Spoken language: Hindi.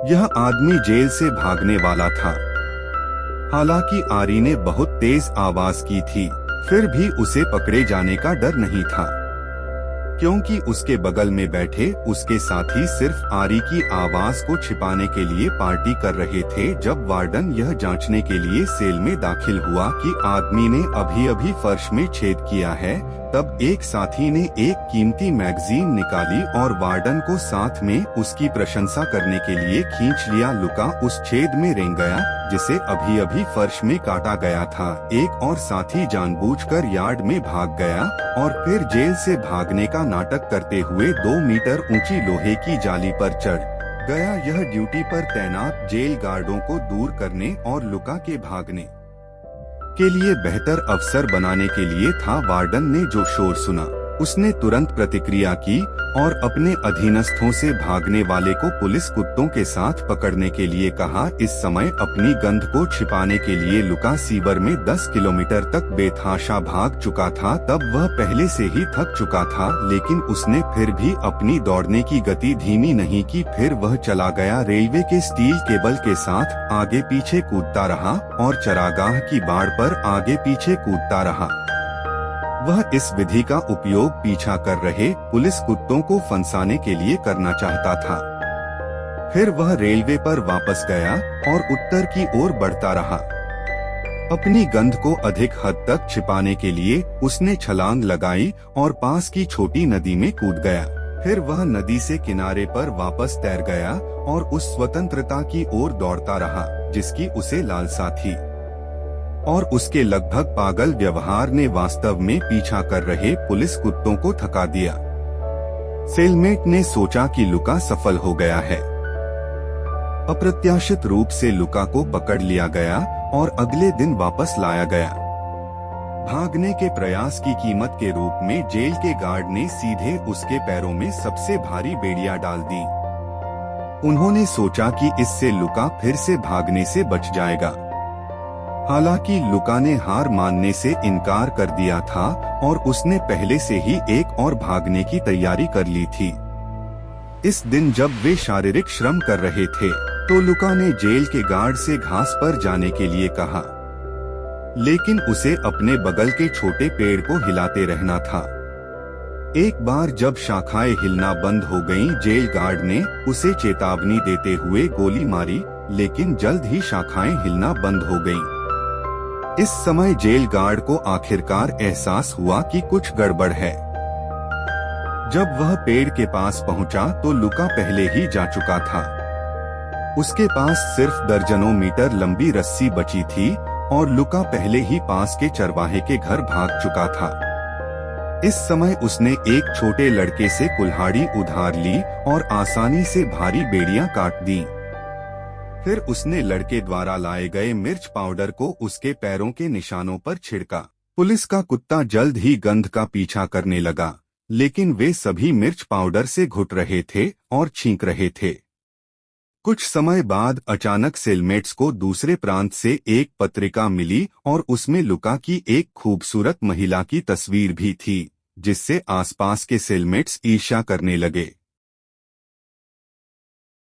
यह आदमी जेल से भागने वाला था। हालांकि आरी ने बहुत तेज आवाज की थी, फिर भी उसे पकड़े जाने का डर नहीं था, क्योंकि उसके बगल में बैठे उसके साथी सिर्फ आरी की आवाज को छिपाने के लिए पार्टी कर रहे थे। जब वार्डन यह जांचने के लिए सेल में दाखिल हुआ कि आदमी ने अभी अभी फर्श में छेद किया है, तब एक साथी ने एक कीमती मैगजीन निकाली और वार्डन को साथ में उसकी प्रशंसा करने के लिए खींच लिया। लुका उस छेद में रेंग गया जिसे अभी अभी फर्श में काटा गया था। एक और साथी जानबूझकर यार्ड में भाग गया और फिर जेल से भागने का नाटक करते हुए 2 मीटर ऊंची लोहे की जाली पर चढ़ गया। यह ड्यूटी पर तैनात जेल गार्डों को दूर करने और लुका के भागने के लिए बेहतर अवसर बनाने के लिए था। वार्डन ने जो शोर सुना, उसने तुरंत प्रतिक्रिया की और अपने अधीनस्थों से भागने वाले को पुलिस कुत्तों के साथ पकड़ने के लिए कहा। इस समय अपनी गंध को छिपाने के लिए लुका सीवर में 10 किलोमीटर तक बेतहाशा भाग चुका था। तब वह पहले से ही थक चुका था, लेकिन उसने फिर भी अपनी दौड़ने की गति धीमी नहीं की। फिर वह चला गया, रेलवे के स्टील केबल के साथ आगे पीछे कूदता रहा और चरागाह की बाड़ पर आगे पीछे कूदता रहा। वह इस विधि का उपयोग पीछा कर रहे पुलिस कुत्तों को फंसाने के लिए करना चाहता था। फिर वह रेलवे पर वापस गया और उत्तर की ओर बढ़ता रहा। अपनी गंध को अधिक हद तक छिपाने के लिए उसने छलांग लगाई और पास की छोटी नदी में कूद गया। फिर वह नदी से किनारे पर वापस तैर गया और उस स्वतंत्रता की ओर दौड़ता रहा जिसकी उसे लालसा थी। और उसके लगभग पागल व्यवहार ने वास्तव में पीछा कर रहे पुलिस कुत्तों को थका दिया। सेलमेट ने सोचा कि लुका सफल हो गया है। अप्रत्याशित रूप से लुका को पकड़ लिया गया और अगले दिन वापस लाया गया। भागने के प्रयास की कीमत के रूप में जेल के गार्ड ने सीधे उसके पैरों में सबसे भारी बेड़ियां डाल दी। उन्होंने सोचा कि इससे लुका फिर से भागने से बच जाएगा। हालांकि लुका ने हार मानने से इनकार कर दिया था और उसने पहले से ही एक और भागने की तैयारी कर ली थी। इस दिन जब वे शारीरिक श्रम कर रहे थे तो लुका ने जेल के गार्ड से घास पर जाने के लिए कहा, लेकिन उसे अपने बगल के छोटे पेड़ को हिलाते रहना था। एक बार जब शाखाएं हिलना बंद हो गईं, जेल गार्ड ने उसे चेतावनी देते हुए गोली मारी, लेकिन जल्द ही शाखाएं हिलना बंद हो गईं। इस समय जेल गार्ड को आखिरकार एहसास हुआ कि कुछ गड़बड़ है। जब वह पेड़ के पास पहुंचा तो लुका पहले ही जा चुका था। उसके पास सिर्फ दर्जनों मीटर लंबी रस्सी बची थी और लुका पहले ही पास के चरवाहे के घर भाग चुका था। इस समय उसने एक छोटे लड़के से कुल्हाड़ी उधार ली और आसानी से भारी बेड़ियां काट दी। फिर उसने लड़के द्वारा लाए गए मिर्च पाउडर को उसके पैरों के निशानों पर छिड़का। पुलिस का कुत्ता जल्द ही गंध का पीछा करने लगा, लेकिन वे सभी मिर्च पाउडर से घुट रहे थे और छींक रहे थे। कुछ समय बाद अचानक सेलमेट्स को दूसरे प्रांत से एक पत्रिका मिली और उसमें लुका की एक खूबसूरत महिला की तस्वीर भी थी, जिससे आसपास के सेलमेट्स ईर्ष्या करने लगे।